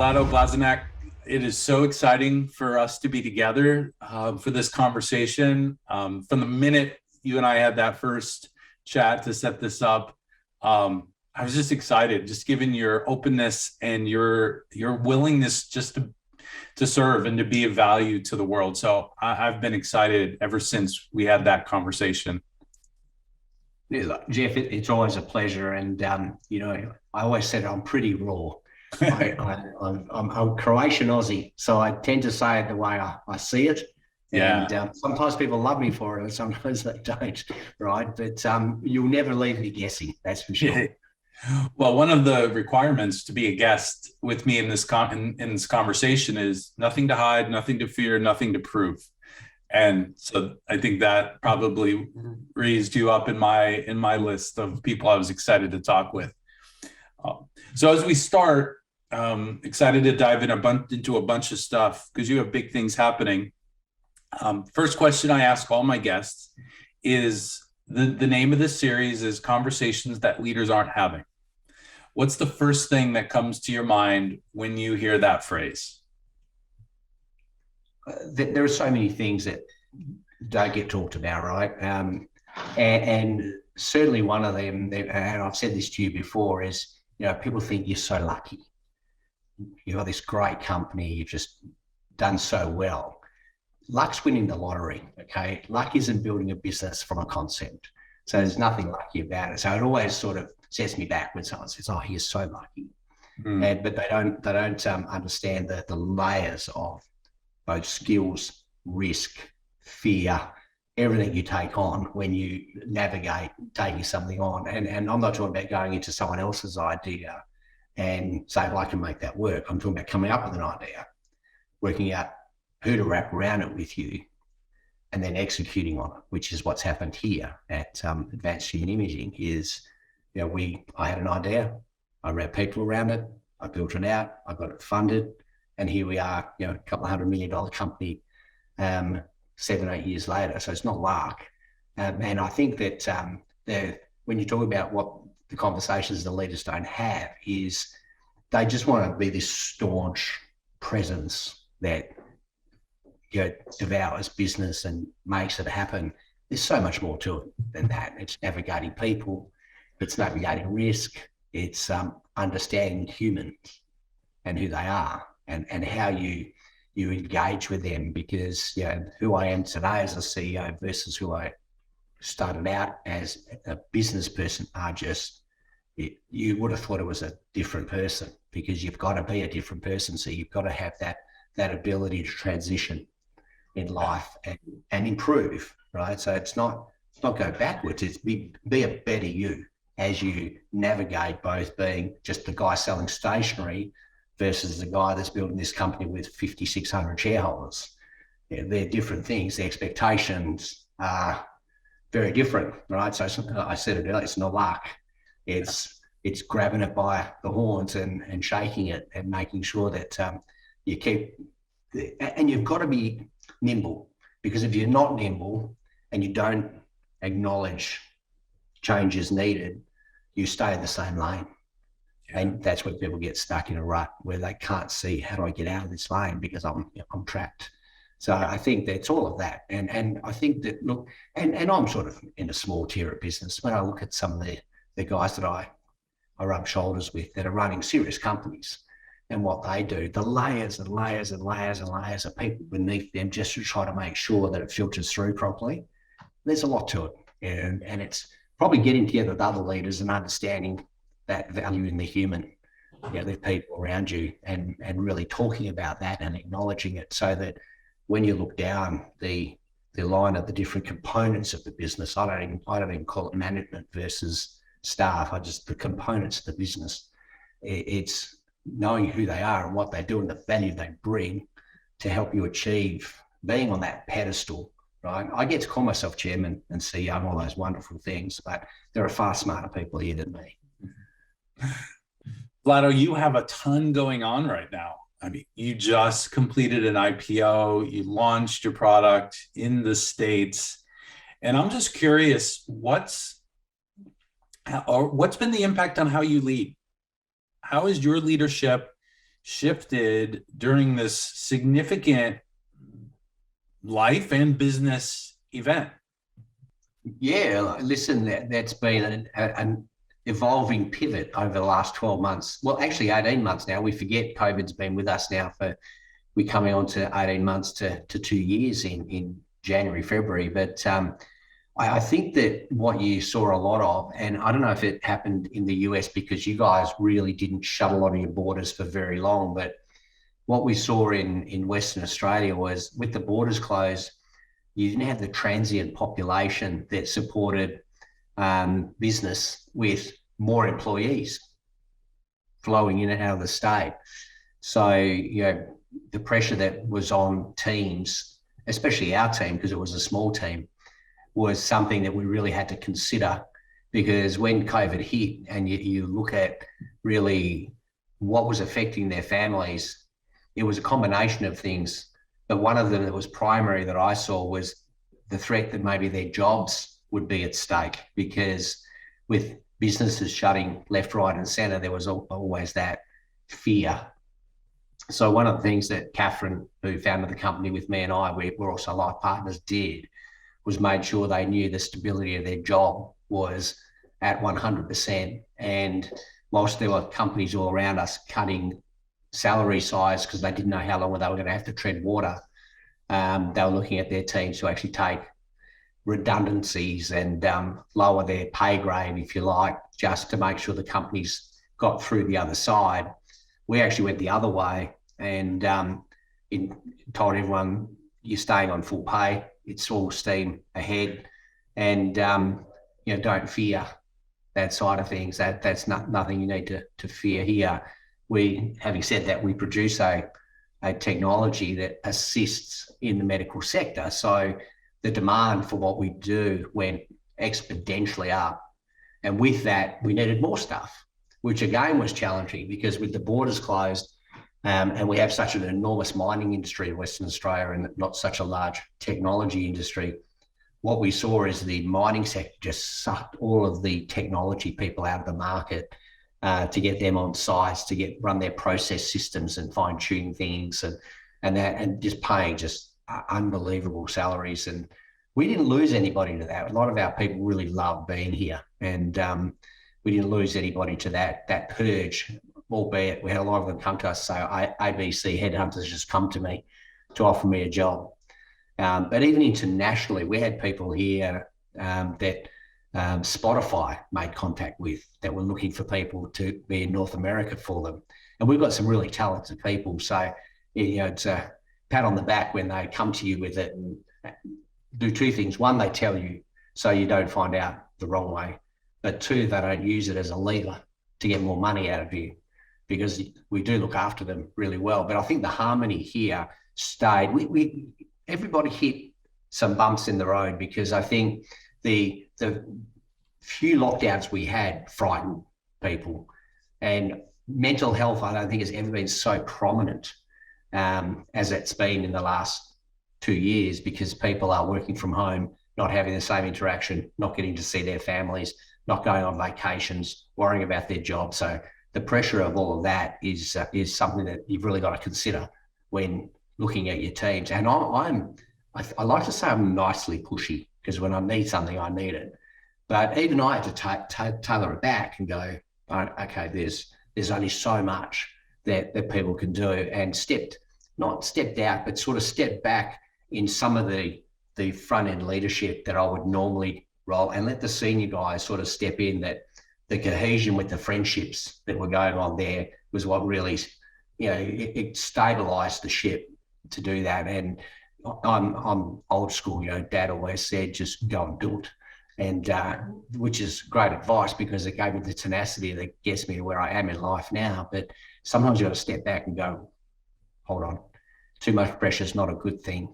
Vlado Bosanac, it is so exciting for us to be together for this conversation. From the minute you and I had that first chat to set this up, I was just excited, just given your openness and your willingness just to serve and to be of value to the world. So I've been excited ever since we had that conversation. Jeff, it's always a pleasure. And, I always said I'm pretty raw. I'm Croatian Aussie, so I tend to say it the way I see it. Yeah. And sometimes people love me for it, and sometimes they don't, right? But you'll never leave me guessing, that's for sure. Well, one of the requirements to be a guest with me in this in this conversation is nothing to hide, nothing to fear, nothing to prove. And so I think that probably raised you up in my list of people I was excited to talk with. So as we start, excited to dive into a bunch of stuff because you have big things happening. First question I ask all my guests is the name of this series is Conversations That Leaders Aren't Having. What's the first thing that comes to your mind when you hear that phrase? There are so many things that don't get talked about, right? And certainly one of them, and I've said this to you before, is, people think you're so lucky. You've got this great company, you've just done so well. Luck's winning the lottery, okay? Luck isn't building a business from a concept. So there's nothing lucky about it. So it always sort of sets me back when someone says, oh, he is so lucky. But they don't understand the layers of both skills, risk, fear, everything you take on when you navigate taking something on. And I'm not talking about going into someone else's idea and saying, well, I can make that work. I'm talking about coming up with an idea, working out who to wrap around it with you, and then executing on it, which is what's happened here at Advanced Human Imaging is, I had an idea, I wrapped people around it, I built it out, I got it funded, and here we are, a couple of $100 million company 7-8 years later. So it's not luck. And I think that when you talk about what the conversations the leaders don't have is they just want to be this staunch presence that devours business and makes it happen. There's so much more to it than that. It's navigating people, it's navigating risk, it's understanding humans and who they are and how you engage with them, because who I am today as a CEO versus who I started out as a business person are just, you would have thought it was a different person, because you've got to be a different person. So you've got to have that ability to transition in life and improve, right? So it's not go backwards, it's be a better you as you navigate both being just the guy selling stationery versus the guy that's building this company with 5,600 shareholders. They're different things. The expectations are very different, right? So I said it earlier, it's not luck. It's grabbing it by the horns and shaking it and making sure that you keep, and you've got to be nimble, because if you're not nimble and you don't acknowledge change is needed, you stay in the same lane. And that's where people get stuck in a rut where they can't see, how do I get out of this lane because I'm trapped. So I think that's all of that. And I think that, look, and I'm sort of in a small tier of business. When I look at some of the guys that I rub shoulders with that are running serious companies and what they do, the layers and layers and layers and layers of people beneath them just to try to make sure that it filters through properly. There's a lot to it. And it's probably getting together with other leaders and understanding that value in the human, the people around you, and really talking about that and acknowledging it, so that when you look down the line of the different components of the business, I don't even call it management versus staff. The components of the business. It's knowing who they are and what they do and the value they bring to help you achieve being on that pedestal, right? I get to call myself chairman and CEO and all those wonderful things, but there are far smarter people here than me. Vlado, you have a ton going on right now. I mean, you just completed an IPO, you launched your product in the States, and I'm just curious, what's been the impact on how you lead? How has your leadership shifted during this significant life and business event? Yeah, listen, that's been an evolving pivot over the last 12 months. Well, actually 18 months now. We forget COVID's been with us now we're coming on to 18 months to 2 years in January, February. But I think that what you saw a lot of, and I don't know if it happened in the US because you guys really didn't shut a lot of your borders for very long, but what we saw in Western Australia was with the borders closed, you didn't have the transient population that supported business with more employees flowing in and out of the state. So, the pressure that was on teams, especially our team, because it was a small team, was something that we really had to consider, because when COVID hit and you look at really what was affecting their families, it was a combination of things. But one of them that was primary that I saw was the threat that maybe their jobs would be at stake, because with businesses shutting left, right, and centre, there was always that fear. So one of the things that Catherine, who founded the company with me and I, we're also life partners, did was made sure they knew the stability of their job was at 100%. And whilst there were companies all around us cutting salary size because they didn't know how long they were going to have to tread water, they were looking at their teams to actually take redundancies and lower their pay grade, if you like, just to make sure the companies got through the other side. We actually went the other way and told everyone, you're staying on full pay. It's all steam ahead, and don't fear that side of things. That's nothing you need to fear here. Having said that, we produce a technology that assists in the medical sector. So the demand for what we do went exponentially up. And with that, we needed more stuff, which again was challenging because with the borders closed, and we have such an enormous mining industry in Western Australia and not such a large technology industry, what we saw is the mining sector just sucked all of the technology people out of the market to get them on sites, to run their process systems and fine tune things and just paying just unbelievable salaries. And we didn't lose anybody to that. A lot of our people really love being here, and we didn't lose anybody to that purge, albeit we had a lot of them come to us and say, ABC headhunters just come to me to offer me a job. But even internationally, we had people here that Spotify made contact with that were looking for people to be in North America for them. And we've got some really talented people. So, it's a pat on the back when they come to you with it and do two things. One, they tell you so you don't find out the wrong way. But two, they don't use it as a lever to get more money out of you, because we do look after them really well. But I think the harmony here stayed. Everybody hit some bumps in the road, because I think the few lockdowns we had frightened people, and mental health, I don't think has ever been so prominent as it's been in the last 2 years, because people are working from home, not having the same interaction, not getting to see their families, not going on vacations, worrying about their job. So the pressure of all of that is something that you've really got to consider when looking at your teams. And I like to say I'm nicely pushy, because when I need something, I need it. But even I had to tailor it back and go, okay, there's only so much that people can do, and not stepped out, but sort of stepped back in some of the front end leadership that I would normally role, and let the senior guys sort of step in. That the cohesion with the friendships that were going on there was what really, it stabilized the ship to do that. And I'm old school, Dad always said, just go and do it. And which is great advice, because it gave me the tenacity that gets me to where I am in life now. But sometimes you got to step back and go, hold on, too much pressure is not a good thing.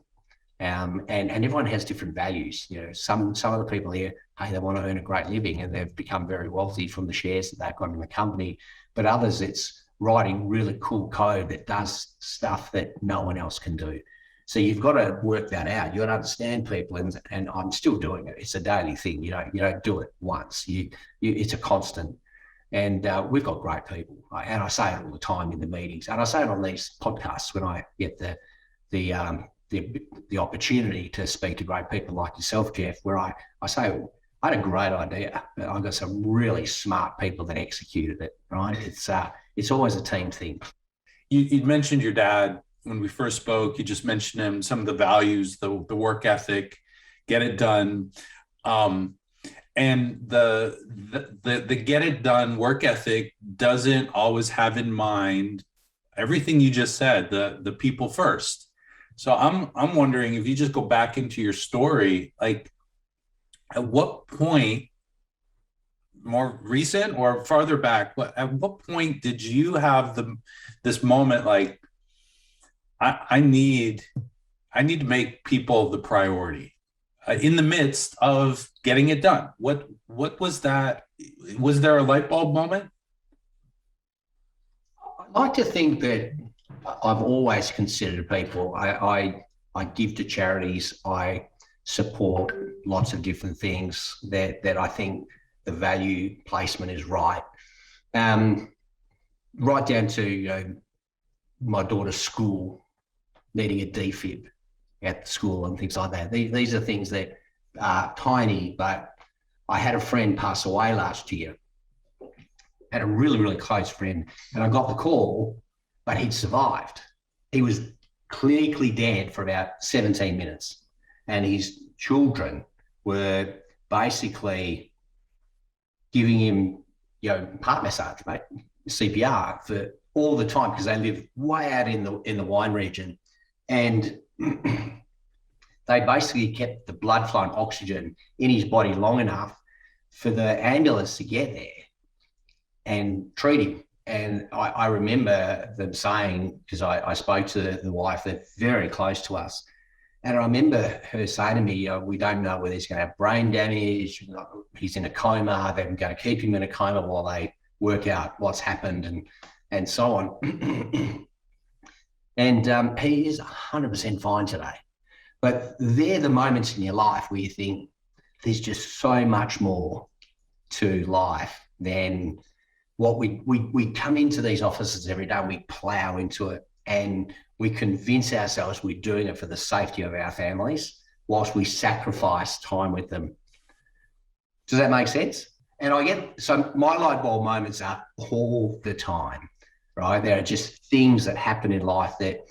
And everyone has different values. Some of the people here, hey, they want to earn a great living and they've become very wealthy from the shares that they've got in the company. But others, it's writing really cool code that does stuff that no one else can do. So you've got to work that out. You got to understand people, and I'm still doing it. It's a daily thing. You don't do it once. It's a constant. And we've got great people, and I say it all the time in the meetings, and I say it on these podcasts when I get the opportunity to speak to great people like yourself, Jeff, where I say, I had a great idea. I've got some really smart people that executed it, right? It's always a team thing. You mentioned your dad when we first spoke. You just mentioned him, some of the values, the work ethic, get it done. And the get it done work ethic doesn't always have in mind everything you just said, the people first. So I'm wondering if you just go back into your story, like at what point, more recent or farther back, at what point did you have this moment like I need to make people the priority in the midst of getting it done? What was that? Was there a light bulb moment? I like to think that I've always considered people. I give to charities. I support lots of different things that I think the value placement is right. Right down to my daughter's school needing a DFib at school and things like that. These are things that are tiny, but I had a friend pass away last year. Had a really, really close friend, and I got the call, but he'd survived. He was clinically dead for about 17 minutes, and his children were basically giving him, heart massage, mate, CPR for all the time because they live way out in the wine region, and they basically kept the blood flow and oxygen in his body long enough for the ambulance to get there and treat him. And I remember them saying, because I spoke to the wife, they're very close to us. And I remember her saying to me, we don't know whether he's going to have brain damage, he's in a coma, they're going to keep him in a coma while they work out what's happened and so on. And he is 100% fine today. But they're the moments in your life where you think there's just so much more to life than what we come into these offices every day, we plow into it, and we convince ourselves we're doing it for the safety of our families whilst we sacrifice time with them. Does that make sense? And so my light bulb moments are all the time, right? There are just things that happen in life that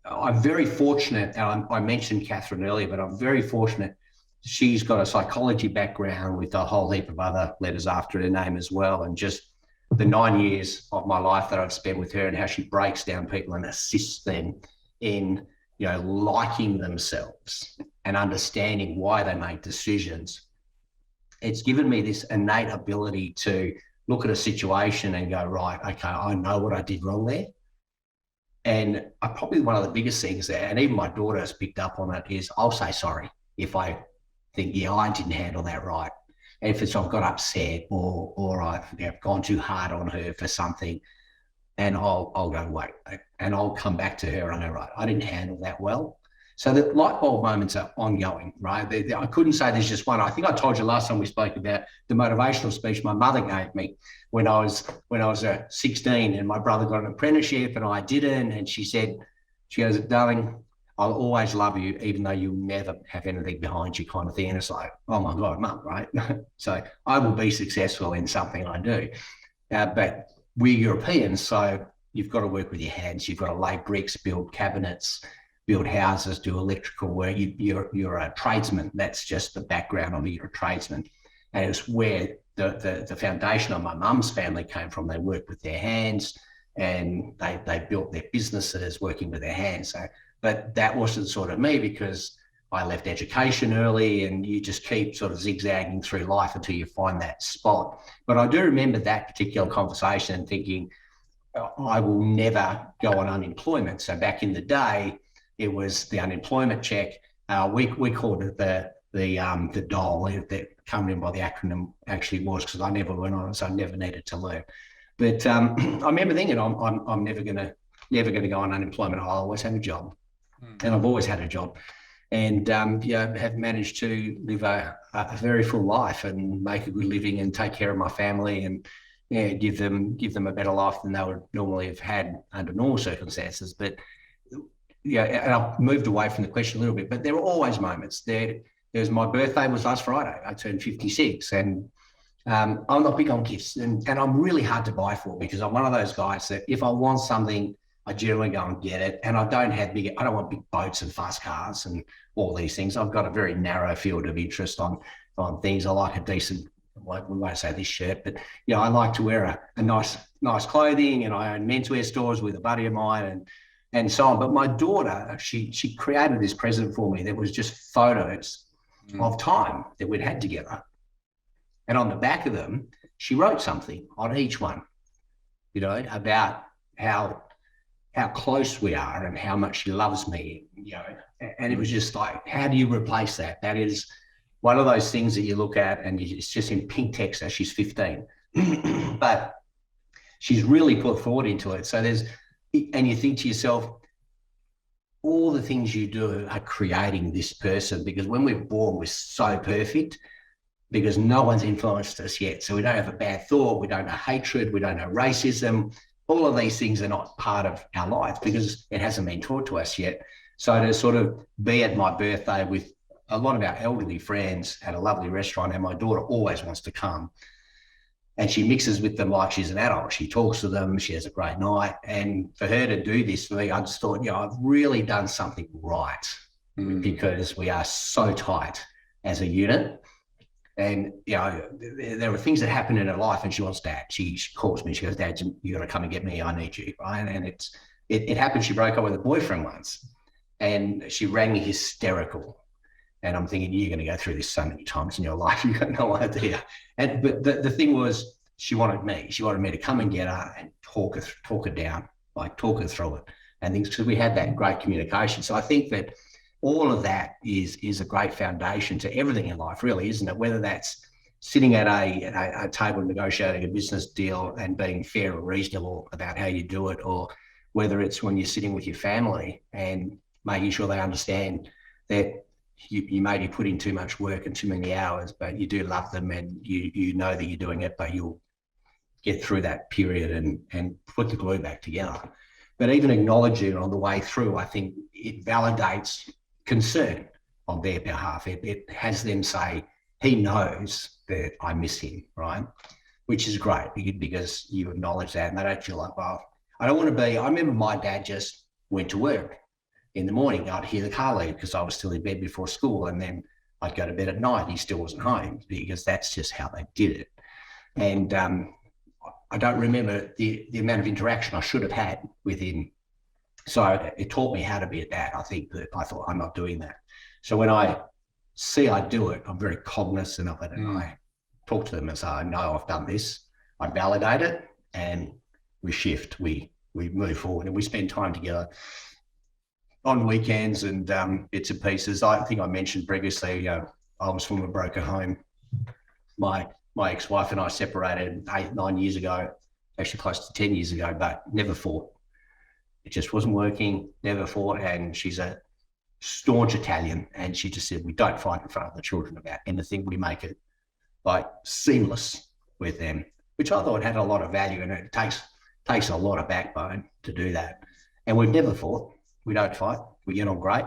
I'm very fortunate, and I mentioned Catherine earlier, but I'm very fortunate. She's got a psychology background with a whole heap of other letters after her name as well, and just the 9 years of my life that I've spent with her and how she breaks down people and assists them in, liking themselves and understanding why they make decisions. It's given me this innate ability to look at a situation and go, right, okay, I know what I did wrong there. And probably one of the biggest things there, and even my daughter has picked up on it, is I'll say sorry if I think, I didn't handle that right. If I've got upset or I've gone too hard on her for something, and I'll go, wait, and I'll come back to her and go, right, I didn't handle that well. So the light bulb moments are ongoing, right? I couldn't say there's just one. I think I told you last time we spoke about the motivational speech my mother gave me when I was 16 and my brother got an apprenticeship and I didn't. And she goes, darling, I'll always love you, even though you'll never have anything behind you, kind of thing. And it's like, oh my God, Mum, right? So I will be successful in something I do. But we're Europeans, so you've got to work with your hands. You've got to lay bricks, build cabinets, build houses, do electrical work. You're a tradesman. That's just the background of it. You're a tradesman. And it's where the foundation of my mum's family came from. They worked with their hands and they built their businesses working with their hands. So, but that wasn't sort of me because I left education early, and you just keep sort of zigzagging through life until you find that spot. But I do remember that particular conversation and thinking, I will never go on unemployment. So back in the day, it was the unemployment check. We called it the dole. That coming in by the acronym actually was, because I never went on it, so I never needed to learn. But I remember thinking, I'm never gonna go on unemployment. I'll always have a job. And I've always had a job, and have managed to live a very full life and make a good living and take care of my family and yeah, give them a better life than they would normally have had under normal circumstances. But yeah, and I've moved away from the question a little bit, but there were always moments. There's my birthday was last Friday. I turned 56, and I'm not big on gifts, and I'm really hard to buy for because I'm one of those guys that if I want something, I generally go and get it. And I don't want big boats and fast cars and all these things. I've got a very narrow field of interest on things. I like a decent, like we won't say this shirt, but I like to wear a nice clothing, and I own menswear stores with a buddy of mine and so on. But my daughter, she created this present for me that was just photos of time that we'd had together. And on the back of them, she wrote something on each one, about how close we are and how much she loves me, and it was just like, how do you replace that? That is one of those things that you look at and it's just in pink text as she's 15, but she's really put thought into it. So and you think to yourself, all the things you do are creating this person, because when we're born, we're so perfect because no one's influenced us yet. So we don't have a bad thought. We don't know hatred. We don't know racism. All of these things are not part of our life because it hasn't been taught to us yet. So to sort of be at my birthday with a lot of our elderly friends at a lovely restaurant, and my daughter always wants to come, and she mixes with them like she's an adult. She talks to them. She has a great night. And for her to do this for me, I just thought, I've really done something right because we are so tight as a unit. And, there are things that happen in her life and she wants Dad. She calls me. She goes, Dad, you got to come and get me. I need you. Right. And it happened. She broke up with a boyfriend once and she rang me hysterical. And I'm thinking, you're going to go through this so many times in your life. You've got no idea. But the thing was, she wanted me. She wanted me to come and get her and talk her down, like talk her through it and things, because we had that great communication. So I think that all of that is a great foundation to everything in life, really, isn't it? Whether that's sitting at a table negotiating a business deal and being fair and reasonable about how you do it, or whether it's when you're sitting with your family and making sure they understand that you maybe put in too much work and too many hours, but you do love them and you know that you're doing it, but you'll get through that period and put the glue back together. But even acknowledging it on the way through, I think it validates concern on their behalf. It has them say, he knows that I miss him, right? Which is great because you acknowledge that and they don't feel like, well, I don't want to be. I remember my dad just went to work in the morning. I'd hear the car leave because I was still in bed before school, and then I'd go to bed at night. He still wasn't home because that's just how they did it. And I don't remember the amount of interaction I should have had with him. So it taught me how to be a dad. I think that I thought, I'm not doing that. So when I see I do it, I'm very cognizant of it, and I talk to them and say, I know I've done this. I validate it, and we shift. We move forward, and we spend time together on weekends and bits and pieces. I think I mentioned previously, I was from a broken home. My ex-wife and I separated 8-9 years ago, actually close to 10 years ago, but never fought. It just wasn't working, never fought. And she's a staunch Italian. And she just said, we don't fight in front of the children about anything. We make it like seamless with them, which I thought had a lot of value. And it takes a lot of backbone to do that. And we've never fought. We don't fight. We get on great.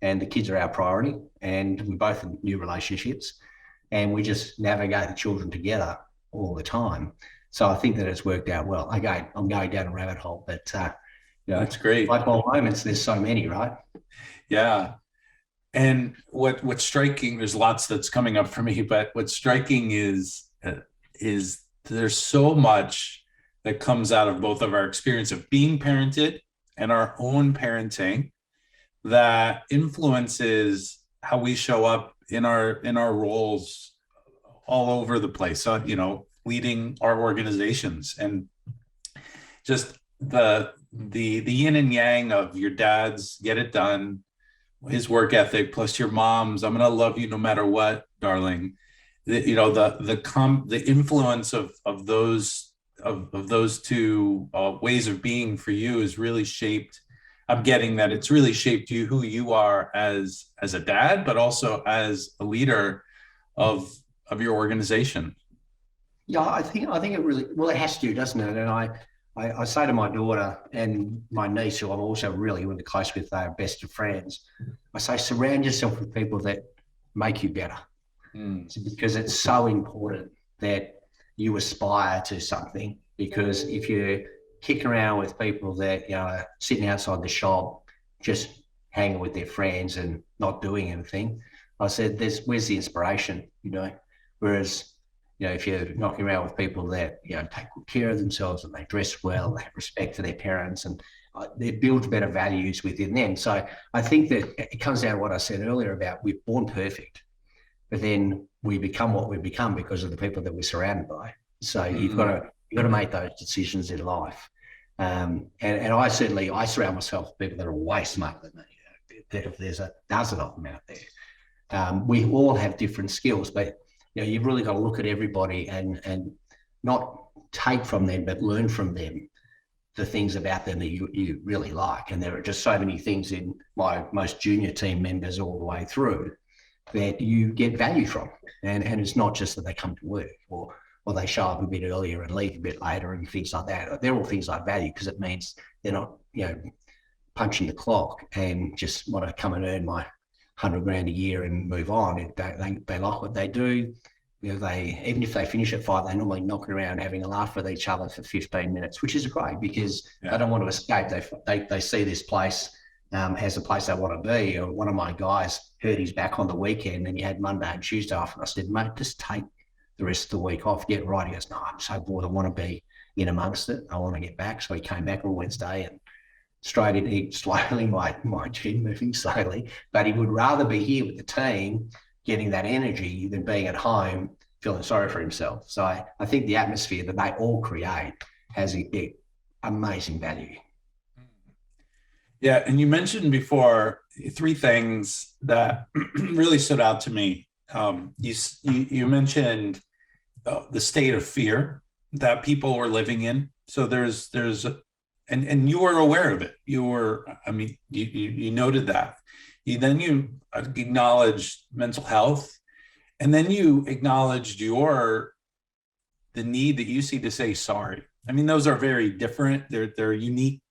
And the kids are our priority. And we both in new relationships. And we just navigate the children together all the time. So I think that it's worked out well. Again, I'm going down a rabbit hole, but that's great. Light bulb moments, there's so many, right? Yeah. And what's striking, there's lots that's coming up for me, but what's striking is there's so much that comes out of both of our experience of being parented and our own parenting that influences how we show up in our roles all over the place. So, leading our organizations, and just the yin and yang of your dad's get it done, his work ethic, plus your mom's I'm gonna love you no matter what, darling. The influence of those two ways of being for you is really shaped. I'm getting that it's really shaped you, who you are as a dad, but also as a leader of your organization. Yeah, I think it really, well, it has to, doesn't it? And I say to my daughter and my niece, who I'm also really, really close with, they are best of friends. I say, surround yourself with people that make you better. Mm. Because it's so important that you aspire to something. Because if you're kicking around with people that, sitting outside the shop, just hanging with their friends and not doing anything, I said, where's the inspiration, Whereas, if you're knocking around with people that, take good care of themselves and they dress well, they have respect for their parents, and it builds better values within them. So I think that it comes down to what I said earlier about we're born perfect, but then we become what we become because of the people that we're surrounded by. So you've got to make those decisions in life. And I surround myself with people that are way smarter than me. If there's a dozen of them out there, we all have different skills, but you've really got to look at everybody and not take from them, but learn from them the things about them that you really like. And there are just so many things in my most junior team members all the way through that you get value from. And it's not just that they come to work or they show up a bit earlier and leave a bit later and things like that. They're all things I value because it means they're not, punching the clock and just want to come and earn my 100 grand a year and move on. They like what they do. Even if they finish at 5, they normally knock around having a laugh with each other for 15 minutes, which is great because they don't want to escape. They see this place as a place they want to be. One of my guys hurt his back on the weekend and he had Monday and Tuesday off. And I said, mate, just take the rest of the week off, get right. He goes, no, I'm so bored. I want to be in amongst it. I want to get back. So he came back on Wednesday and straight in, slowly, my gym moving slowly, but he would rather be here with the team, getting that energy than being at home, feeling sorry for himself. So I think the atmosphere that they all create has amazing value. Yeah, and you mentioned before 3 things that really stood out to me. You mentioned the state of fear that people were living in. So there's and you were aware of it. You noted that. You acknowledged mental health, and then you acknowledged the need that you see to say sorry. I mean, those are very different. They're unique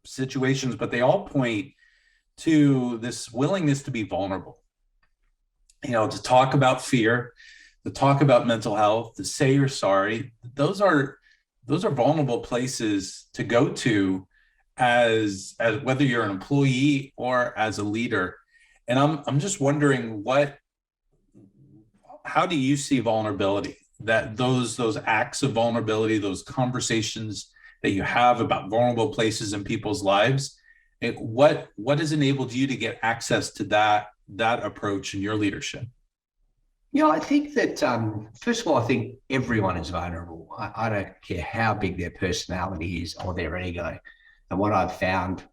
situations, but they all point to this willingness to be vulnerable, to talk about fear, to talk about mental health, to say you're sorry. Those are vulnerable places to go to as whether you're an employee or as a leader. And I'm just wondering how do you see vulnerability, that those acts of vulnerability, those conversations that you have about vulnerable places in people's lives, what has enabled you to get access to that approach in your leadership? I think that, first of all, I think everyone is vulnerable. I don't care how big their personality is or their ego. And what I've found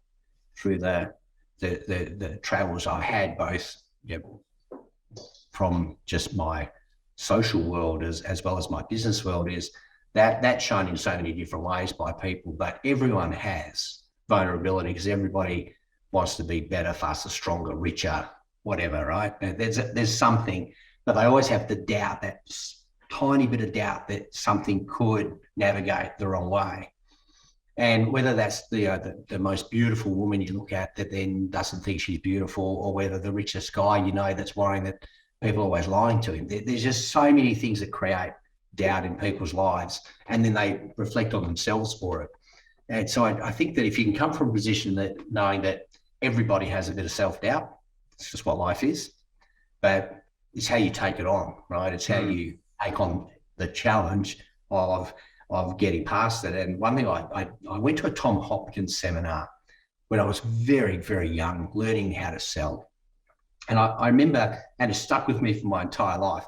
through the travels I've had, both from just my social world as well as my business world, is that's shown in so many different ways by people. But everyone has vulnerability because everybody wants to be better, faster, stronger, richer, whatever, right? There's something, but they always have the doubt, that tiny bit of doubt that something could navigate the wrong way. And whether that's the most beautiful woman you look at that then doesn't think she's beautiful, or whether the richest guy that's worrying that people are always lying to him. There's just so many things that create doubt in people's lives, and then they reflect on themselves for it. And so I think that if you can come from a position that knowing that everybody has a bit of self-doubt, it's just what life is, but it's how you take it on, right? It's how you take on the challenge of getting past it. And one thing, I went to a Tom Hopkins seminar when I was very, very young, learning how to sell. And I remember, and it stuck with me for my entire life,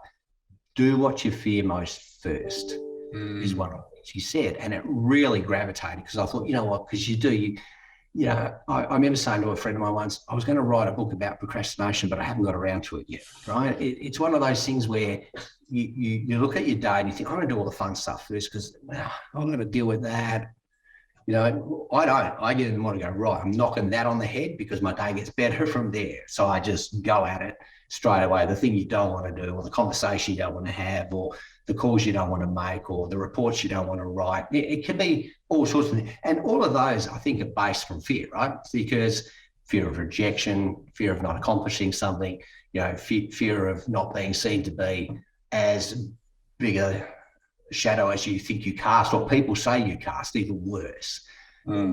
do what you fear most first is one of the things he said. And it really gravitated because I thought, because I remember saying to a friend of mine once, I was going to write a book about procrastination, but I haven't got around to it yet, right? It's one of those things where you look at your day and you think, I'm going to do all the fun stuff first because I'm going to deal with that. I don't. I get in the morning and go, right, I'm knocking that on the head because my day gets better from there. So I just go at it straight away. The thing you don't want to do, or the conversation you don't want to have, or the calls you don't want to make or the reports you don't want to write. It can be all sorts of things. And all of those, I think, are based from fear, right? Because fear of rejection, fear of not accomplishing something, fear of not being seen to be as big a shadow as you think you cast, or people say you cast, even worse.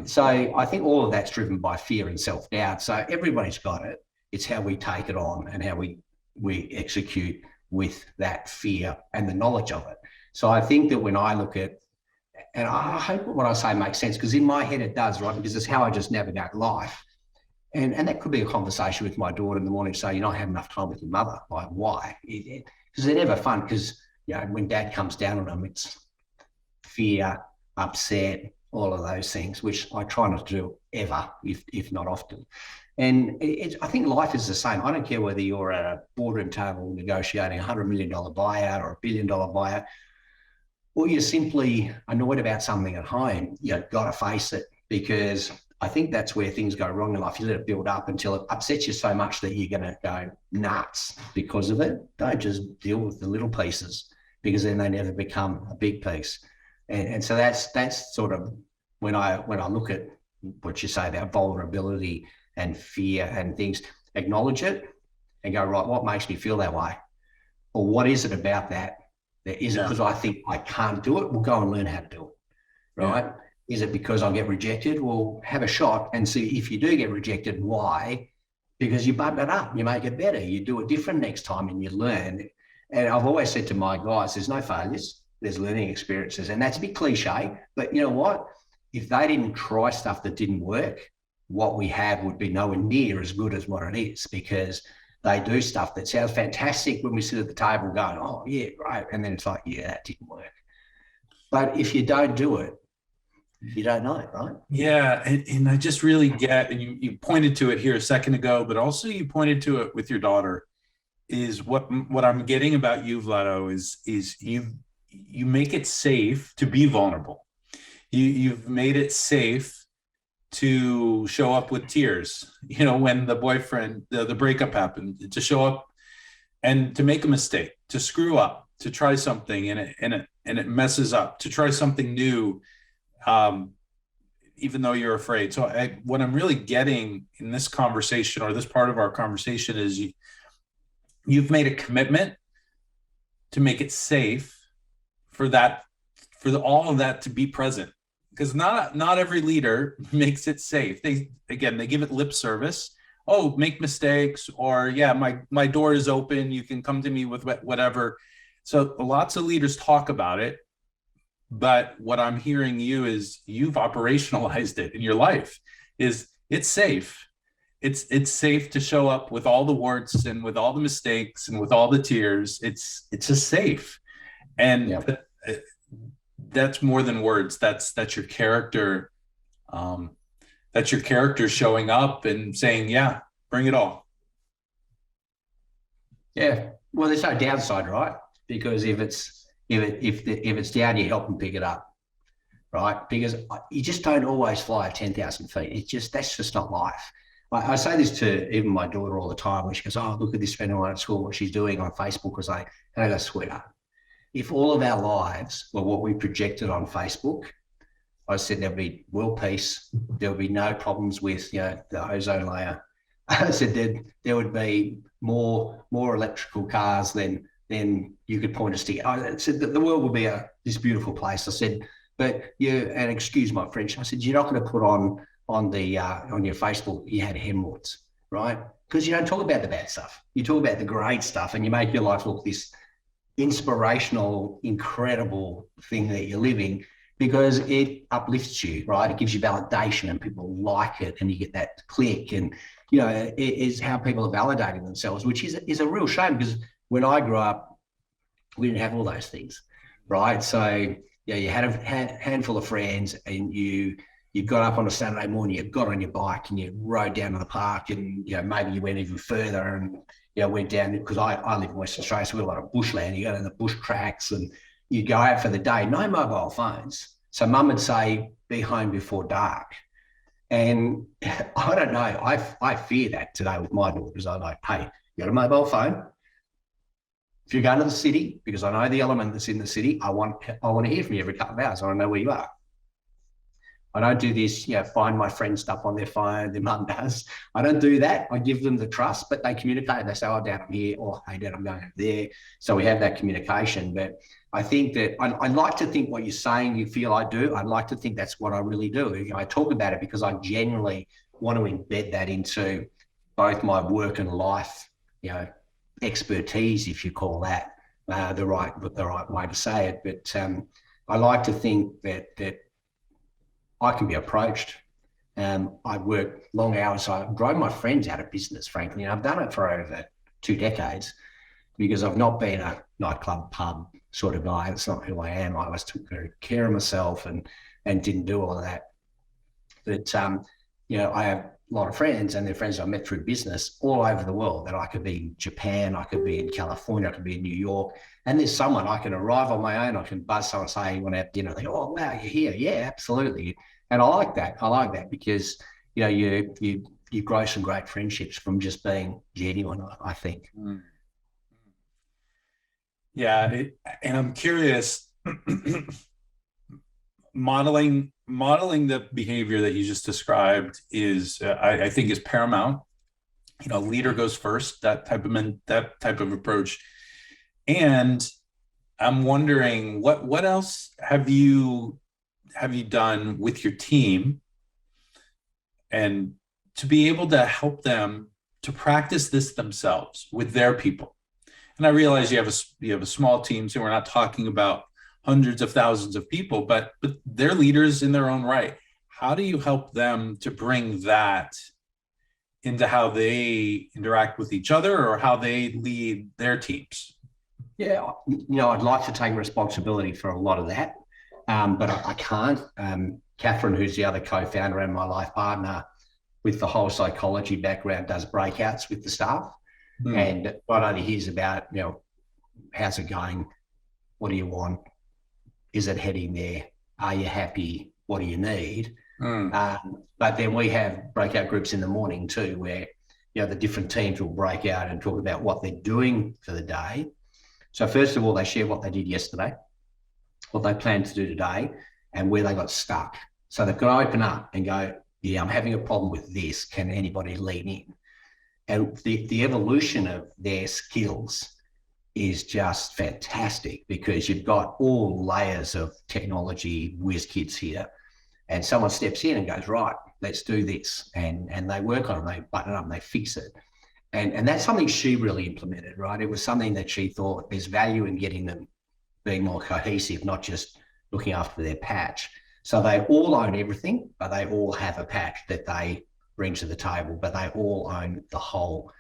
So I think all of that's driven by fear and self-doubt. So everybody's got it. It's how we take it on and how we execute with that fear and the knowledge of it. So I think that when I look at, and I hope what I say makes sense, because in my head it does, right? Because it's how I just navigate life. And that could be a conversation with my daughter in the morning, say, you're not having enough time with your mother. Like, why? Because they're never fun, because when dad comes down on them, it's fear, upset, all of those things, which I try not to do ever, if not often. And I think life is the same. I don't care whether you're at a boardroom table negotiating a $100 million buyout or a $1 billion buyout, or you're simply annoyed about something at home. You've got to face it, because I think that's where things go wrong in life. You let it build up until it upsets you so much that you're going to go nuts because of it. Don't just deal with the little pieces, because then they never become a big piece. And so that's sort of when I look at what you say about vulnerability and fear and things, acknowledge it and go, right, what makes me feel that way? Or what is it about that? Is it because I think I can't do it? We'll go and learn how to do it, right? Yeah. Is it because I'll get rejected? Well, have a shot and see if you do get rejected, why? Because you bump it up, you make it better, you do it different next time and you learn. And I've always said to my guys, there's no failures, there's learning experiences. And that's a bit cliche, but you know what? If they didn't try stuff that didn't work, what we have would be nowhere near as good as what it is, because they do stuff that sounds fantastic when we sit at the table going, oh, yeah, great. And then it's like, yeah, that didn't work. But if you don't do it, you don't know, right? Yeah. And I just really get, and you pointed to it here a second ago, but also you pointed to it with your daughter, is what I'm getting about you, Vlado, is you make it safe to be vulnerable. You've made it safe to show up with tears, when the boyfriend, the breakup happened, to show up and to make a mistake, to screw up, to try something and it messes up, to try something new, even though you're afraid. So what I'm really getting in this conversation, or this part of our conversation, is you've made a commitment to make it safe for all of that to be present. Because not every leader makes it safe. They give it lip service. Oh, make mistakes, or yeah, my door is open. You can come to me with whatever. So lots of leaders talk about it, but what I'm hearing you is you've operationalized it in your life. Is it's safe. It's safe to show up with all the warts and with all the mistakes and with all the tears. It's just safe, and. Yeah. That's more than words. That's your character. That's your character showing up and saying, yeah, bring it all. Yeah. Well, there's no downside, right? Because if it's down, you help them pick it up, right? Because you just don't always fly at 10,000 feet. That's just not life. I say this to even my daughter all the time, when she goes, oh, look at this friend of mine at school, what she's doing on Facebook. And I go, sweetheart, if all of our lives were what we projected on Facebook, I said there'll be world peace, there'll be no problems with the ozone layer. I said there would be more electrical cars than you could point a stick. I said that the world would be this beautiful place. I said, but and excuse my French, I said, you're not going to put on your Facebook you had hemorrhoids, right? Because you don't talk about the bad stuff. You talk about the great stuff, and you make your life look this inspirational, incredible thing that you're living, because it uplifts you, right? It gives you validation and people like it, and you get that click, and it is how people are validating themselves, which is a real shame, because when I grew up, we didn't have all those things, right? So you had a handful of friends, and you got up on a Saturday morning, you got on your bike and you rode down to the park, and maybe you went even further and went down, because I live in Western Australia, so we've got a lot of bushland. You go to the bush tracks and you go out for the day. No mobile phones. So Mum would say, be home before dark. And I don't know, I fear that today with my daughters. I'm like, hey, you got a mobile phone? If you go to the city, because I know the element that's in the city, I want to hear from you every couple of hours. I want to know where you are. I don't do this, find my friend stuff on their phone, their mum does. I don't do that. I give them the trust, but they communicate. They say, oh, Dad, I'm here, or hey, Dad, I'm going over there. So we have that communication. But I think that I like to think what you're saying, you feel I do. I'd like to think that's what I really do. I talk about it because I genuinely want to embed that into both my work and life, expertise, if you call that the right way to say it. But I like to think that I can be approached. I work long hours. So I drove my friends out of business, frankly. And I've done it for over 2 decades because I've not been a nightclub, pub sort of guy. That's not who I am. I always took very care of myself and didn't do all of that. But, I have a lot of friends, and they're friends I met through business all over the world. That I could be in Japan, I could be in California, I could be in New York. And there's someone I can arrive on my own. I can buzz someone and say, you want to have dinner? They go, oh, wow, you're here. Yeah, absolutely. And I like that. I like that because, you grow some great friendships from just being genuine, I think. Mm. Yeah. And I'm curious, modeling the behavior that you just described is, I think, is paramount. Leader goes first, that type of approach. And I'm wondering, what else have you done with your team, and to be able to help them to practice this themselves with their people? And I realize you have a small team, so we're not talking about hundreds of thousands of people, but they're leaders in their own right. How do you help them to bring that into how they interact with each other or how they lead their teams? Yeah, I'd like to take responsibility for a lot of that, but I can't. Catherine, who's the other co-founder and my life partner with the whole psychology background, does breakouts with the staff. And not only hears about, how's it going? What do you want? Is it heading there? Are you happy? What do you need? But then we have breakout groups in the morning too, where, the different teams will break out and talk about what they're doing for the day. So first of all, they share what they did yesterday, what they plan to do today, and where they got stuck. So they've got to open up and go, yeah, I'm having a problem with this. Can anybody lean in? And the evolution of their skills is just fantastic because you've got all layers of technology whiz kids here, and someone steps in and goes, right, let's do this. And they work on it, they button it up and they fix it. And that's something she really implemented, right? It was something that she thought there's value in getting them being more cohesive, not just looking after their patch. So they all own everything, but they all have a patch that they bring to the table, but they all own the whole,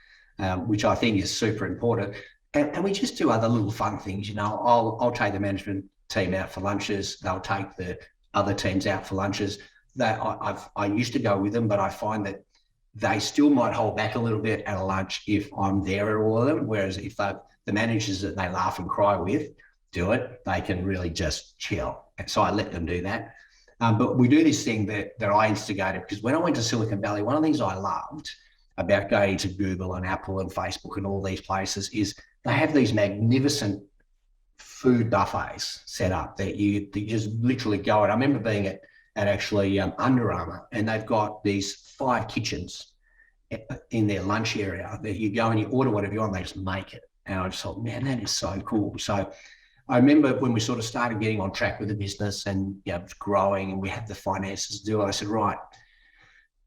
which I think is super important. And we just do other little fun things. I'll take the management team out for lunches. They'll take the other teams out for lunches. I used to go with them, but I find that they still might hold back a little bit at a lunch if I'm there at all of them. Whereas if the managers that they laugh and cry with do it, they can really just chill. And so I let them do that. But we do this thing that I instigated, because when I went to Silicon Valley, one of the things I loved about going to Google and Apple and Facebook and all these places is they have these magnificent food buffets set up that you just literally go. And I remember being at actually Under Armour, and they've got these 5 kitchens in their lunch area that you go and you order whatever you want, they just make it. And I just thought, man, that is so cool. So I remember when we sort of started getting on track with the business and it was growing and we had the finances to do it, I said, right,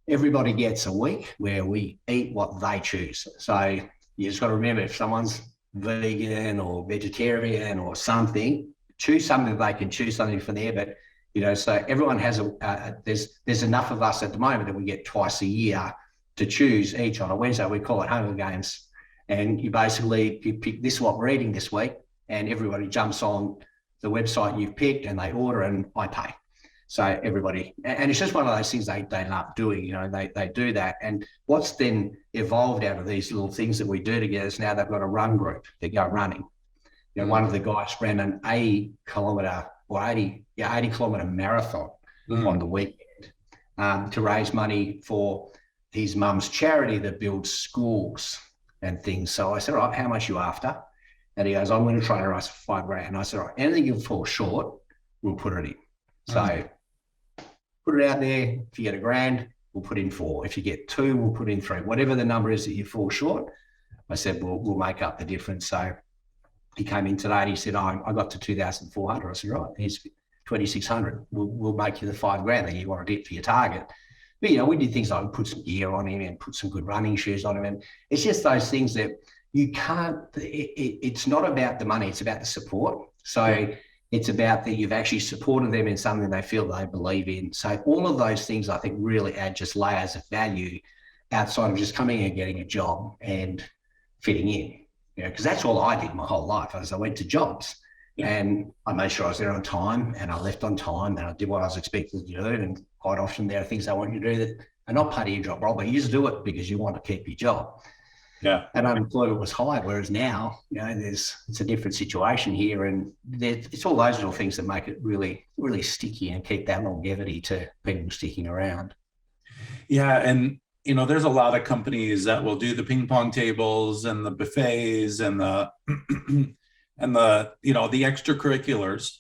everybody gets a week where we eat what they choose. So you just got to remember, if someone's vegan or vegetarian or something, choose something that they can choose something for there. But, so everyone has there's enough of us at the moment that we get twice a year to choose each on a Wednesday. We call it Hunger Games. And you pick this, what we're eating this week, and everybody jumps on the website you've picked and they order and I pay. So everybody, and it's just one of those things they love doing, they do that. And what's then evolved out of these little things that we do together is now they've got a run group that go running. One of the guys ran an 80 kilometre marathon on the weekend to raise money for his mum's charity that builds schools and things. So I said, all right, how much are you after? And he goes, I'm going to try to race for $5,000. And I said, all right, anything you fall short, we'll put it in. So put it out there. If you get $1,000, we'll put in 4. If you get 2, we'll put in 3. Whatever the number is that you fall short, I said, we'll make up the difference. So he came in today and he said, I got to 2,400. I said, right, here's 2,600. We'll make you the $5,000 that you want to get for your target. But, we did things like put some gear on him and put some good running shoes on him. And it's just those things that you can't, it's not about the money, it's about the support. So it's about that you've actually supported them in something they feel they believe in. So all of those things, I think, really add just layers of value outside of just coming and getting a job and fitting in. Because that's all I did my whole life. I went to jobs and I made sure I was there on time and I left on time and I did what I was expected to do. And quite often there are things I want you to do that are not part of your job role, but you just do it because you want to keep your job. Yeah. And unemployment was high, whereas now, it's a different situation here. And it's all those little things that make it really, really sticky and keep that longevity to people sticking around. Yeah. And, there's a lot of companies that will do the ping pong tables and the buffets and the, and the extracurriculars,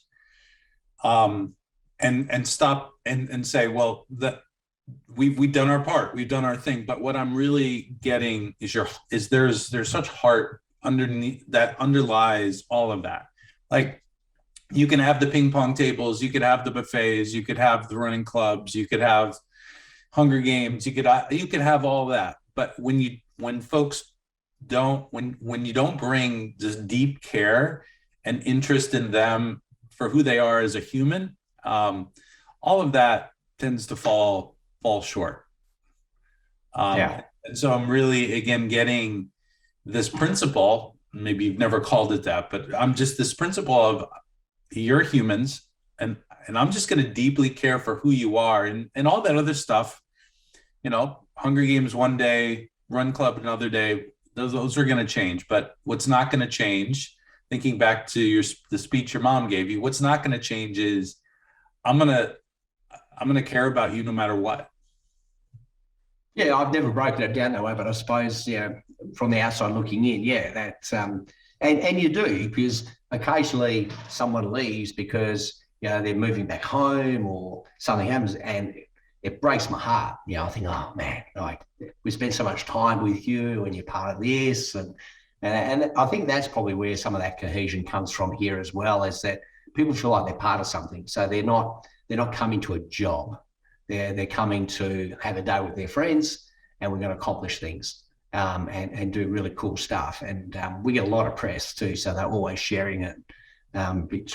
and stop and say, well, we've done our part, we've done our thing. But what I'm really getting is there's such heart underneath that underlies all of that. Like, you can have the ping pong tables, you could have the buffets, you could have the running clubs, you could have Hunger Games, you could have all that. But when you don't bring this deep care and interest in them for who they are as a human, all of that tends to fall short. And so I'm really, again, getting this principle, maybe you've never called it that, but I'm just this principle of you're humans and I'm just going to deeply care for who you are, and all that other stuff, Hunger Games one day, Run Club another day, those are going to change. But what's not going to change, thinking back to the speech your mom gave you, what's not going to change is I'm going to care about you no matter what. Yeah, I've never broken it down that way, but I suppose, from the outside looking in, that's and you do, because occasionally someone leaves because they're moving back home or something happens, and it breaks my heart. I think, oh man, like, we spent so much time with you and you're part of this, and I think that's probably where some of that cohesion comes from here as well, is that people feel like they're part of something. So they're not coming to a job. They're coming to have a day with their friends, and we're going to accomplish things and do really cool stuff. And we get a lot of press too, so they're always sharing it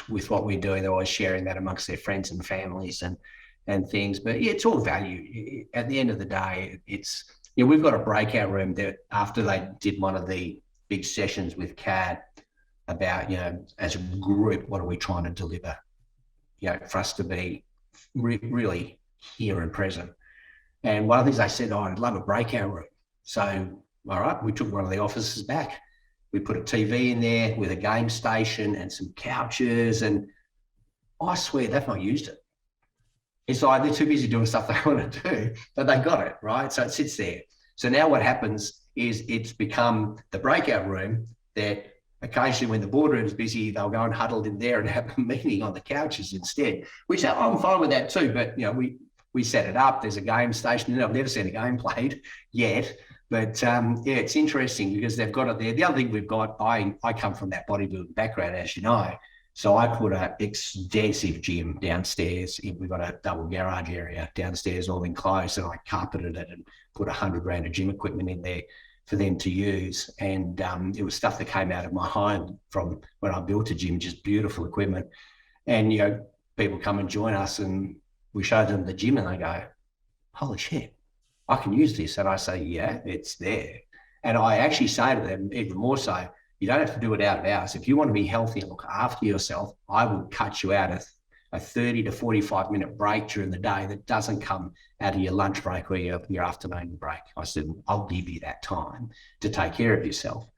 with what we're doing. They're always sharing that amongst their friends and families and things. But it's all value. At the end of the day, it's we've got a breakout room that after they did one of the big sessions with Kat about as a group, what are we trying to deliver? For us to be really here and present. And one of the things they said, I'd love a breakout room. So, all right, we took one of the offices back. We put a TV in there with a game station and some couches, and I swear they've not used it. It's like they're too busy doing stuff they want to do, but they got it, right? So it sits there. So now what happens is it's become the breakout room that occasionally when the boardroom's busy, they'll go and huddle in there and have a meeting on the couches instead, which I'm fine with that too. But, we set it up. There's a game station, and I've never seen a game played yet. But, it's interesting because they've got it there. The other thing we've got, I come from that bodybuilding background, as you know. So I put an extensive gym downstairs. We've got a double garage area downstairs, all enclosed, and I carpeted it and put $100,000 of gym equipment in there for them to use. And it was stuff that came out of my home from when I built a gym, just beautiful equipment. And, people come and join us and we show them the gym and they go, holy shit, I can use this. And I say, yeah, it's there. And I actually say to them, even more so, you don't have to do it out of hours. If you want to be healthy and look after yourself, I will cut you out a 30 to 45 minute break during the day that doesn't come out of your lunch break or your afternoon break. I said, I'll give you that time to take care of yourself.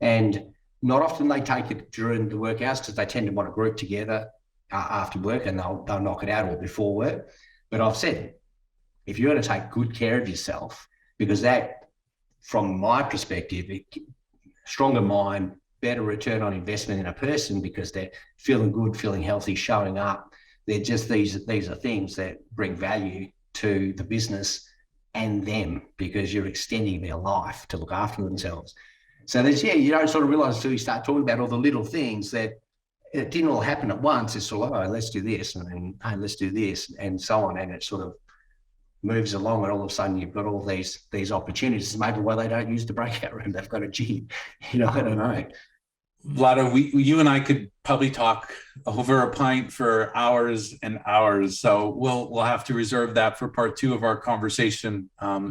And not often they take it during the work hours because they tend to want to group together after work and they'll knock it out or before work. But I've said, if you're going to take good care of yourself, because that, from my perspective, stronger mind, better return on investment in a person because they're feeling good, feeling healthy, showing up. They're just, these are things that bring value to the business and them, because you're extending their life to look after themselves. So there's, you don't sort of realize until you start talking about all the little things that it didn't all happen at once. It's sort of, oh, let's do this, and then, hey, let's do this, and so on. And it sort of moves along, and all of a sudden you've got all these opportunities. Maybe why they don't use the breakout room, they've got a gym. I don't know. Vlado, you and I could probably talk over a pint for hours and hours. So we'll have to reserve that for part 2 of our conversation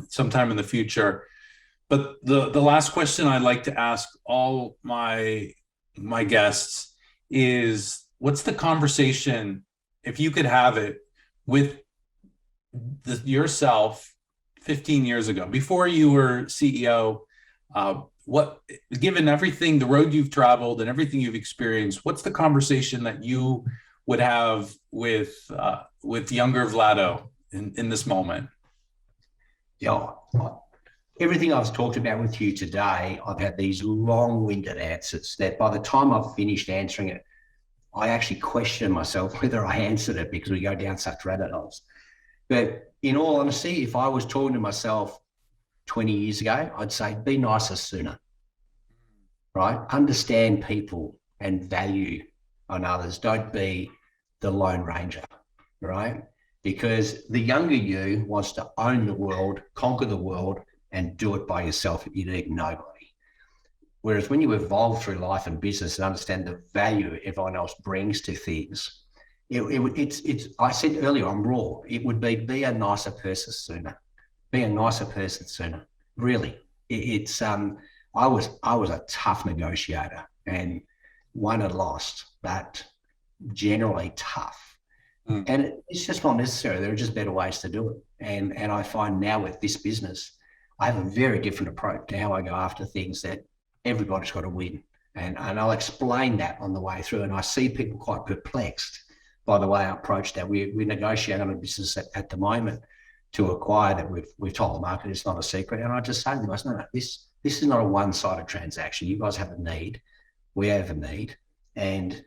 sometime in the future. But the last question I'd like to ask all my guests is, what's the conversation, if you could have it, with yourself 15 years ago, before you were CEO? What, given everything, the road you've traveled and everything you've experienced, what's the conversation that you would have with younger Vlado in this moment? Yeah, everything I've talked about with you today, I've had these long-winded answers that by the time I've finished answering it, I actually question myself whether I answered it, because we go down such rabbit holes. But in all honesty, if I was talking to myself 20 years ago, I'd say be nicer sooner, right? Understand people and value on others. Don't be the Lone Ranger, right? Because the younger you wants to own the world, conquer the world, and do it by yourself. You need nobody. Whereas when you evolve through life and business and understand the value everyone else brings to things, it's I said earlier, I'm raw. It would be a nicer person sooner. Be a nicer person sooner. Really, I was a tough negotiator and won and lost, but generally tough. And it's just not necessary. There are just better ways to do it. And I find now with this business, I have a very different approach to how I go after things, that everybody's got to win. And I'll explain that on the way through. And I see people quite perplexed by the way I approach that. We negotiate on a business at the moment to acquire that we've told the market it's not a secret. And I just say to them, no, this is not a one-sided transaction. You guys have a need. We have a need. And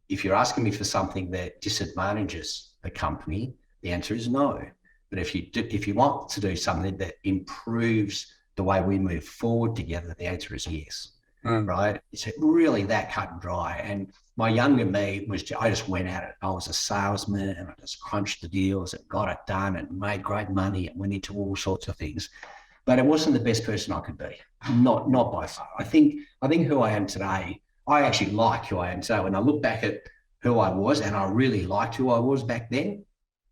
if you're asking me for something that disadvantages the company, the answer is no. But if you want to do something that improves the way we move forward together, the answer is yes. Right? It's really that cut and dry. And my younger me I just went at it. I was a salesman and I just crunched the deals and got it done and made great money and went into all sorts of things. But it wasn't the best person I could be. Not by far. I think who I am today, I actually like who I am today. When I look back at who I was, and I really liked who I was back then,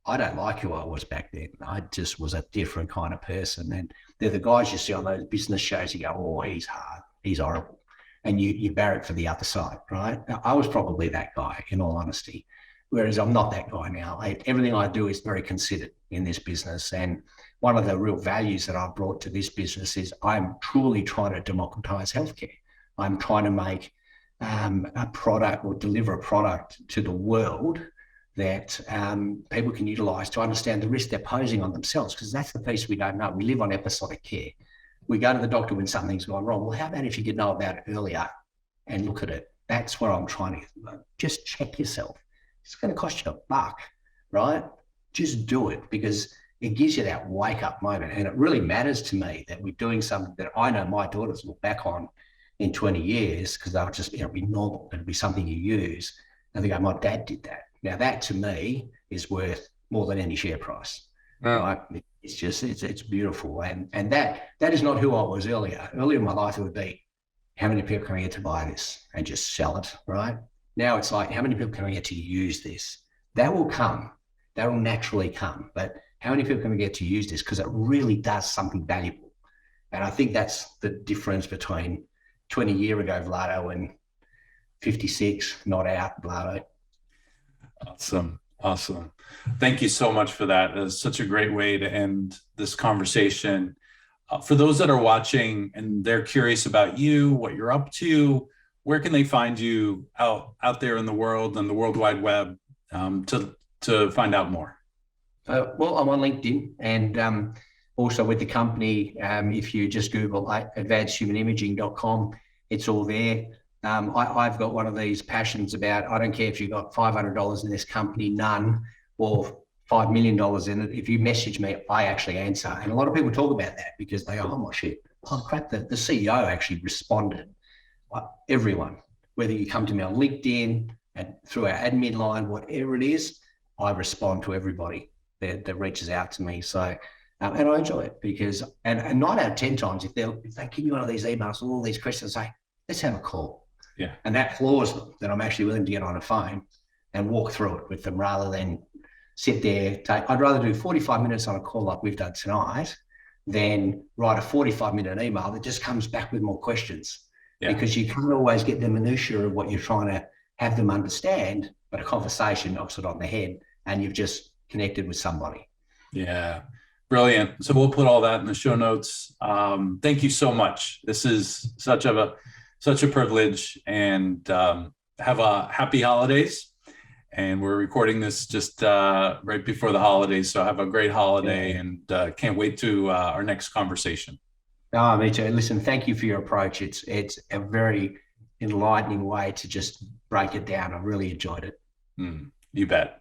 I don't like who I was back then. I just was a different kind of person. And they're the guys you see on those business shows, you go, oh, he's hard, he's horrible. And you barrack for the other side, right? I was probably that guy, in all honesty, whereas I'm not that guy now. Everything I do is very considered in this business. And one of the real values that I've brought to this business is I'm truly trying to democratize healthcare. I'm trying to make a product, or deliver a product to the world that people can utilize to understand the risk they're posing on themselves, because that's the piece we don't know. We live on episodic care. We go to the doctor when something's gone wrong. Well, how about if you could know about it earlier and look at it? That's where I'm trying to just check yourself. It's going to cost you $1, right? Just do it, because it gives you that wake up moment. And it really matters to me that we're doing something that I know my daughters look back on in 20 years, because they'll just, it'll be normal. It'll be something you use. And they go, my dad did that. Now that to me is worth more than any share price. Right? It's just, it's beautiful. And that is not who I was earlier. Earlier in my life, it would be, how many people can I get to buy this and just sell it, right? Now it's like, how many people can I get to use this? That will come. That will naturally come. But how many people can we get to use this? Because it really does something valuable. And I think that's the difference between 20 years ago Vlado and 56, not out Vlado. Awesome. Thank you so much for that. It's such a great way to end this conversation. For those that are watching and they're curious about you, what you're up to, where can they find you out there in the world and the World Wide Web to find out more? Well, I'm on LinkedIn, and also with the company, if you just Google advancedhumanimaging.com, it's all there. I've got one of these passions about, I don't care if you've got $500 in this company, none, or $5 million in it. If you message me, I actually answer. And a lot of people talk about that because they go, oh my shit, oh crap, the CEO actually responded. Everyone, whether you come to me on LinkedIn and through our admin line, whatever it is, I respond to everybody that reaches out to me. So, and I enjoy it because, and 9 out of 10 times, if they give you one of these emails with all these questions, say, let's have a call. Yeah. And that floors them, that I'm actually willing to get on a phone and walk through it with them rather than sit there. I'd rather do 45 minutes on a call like we've done tonight than write a 45-minute email that just comes back with more questions. Yeah. Because you can't always get the minutiae of what you're trying to have them understand, but a conversation knocks it on the head and you've just connected with somebody. Yeah, brilliant. So we'll put all that in the show notes. Thank you so much. This is such a privilege, and have a happy holidays. And we're recording this just right before the holidays. So have a great holiday, and can't wait to our next conversation. Oh, me too. Listen, thank you for your approach. It's a very enlightening way to just break it down. I really enjoyed it. You bet.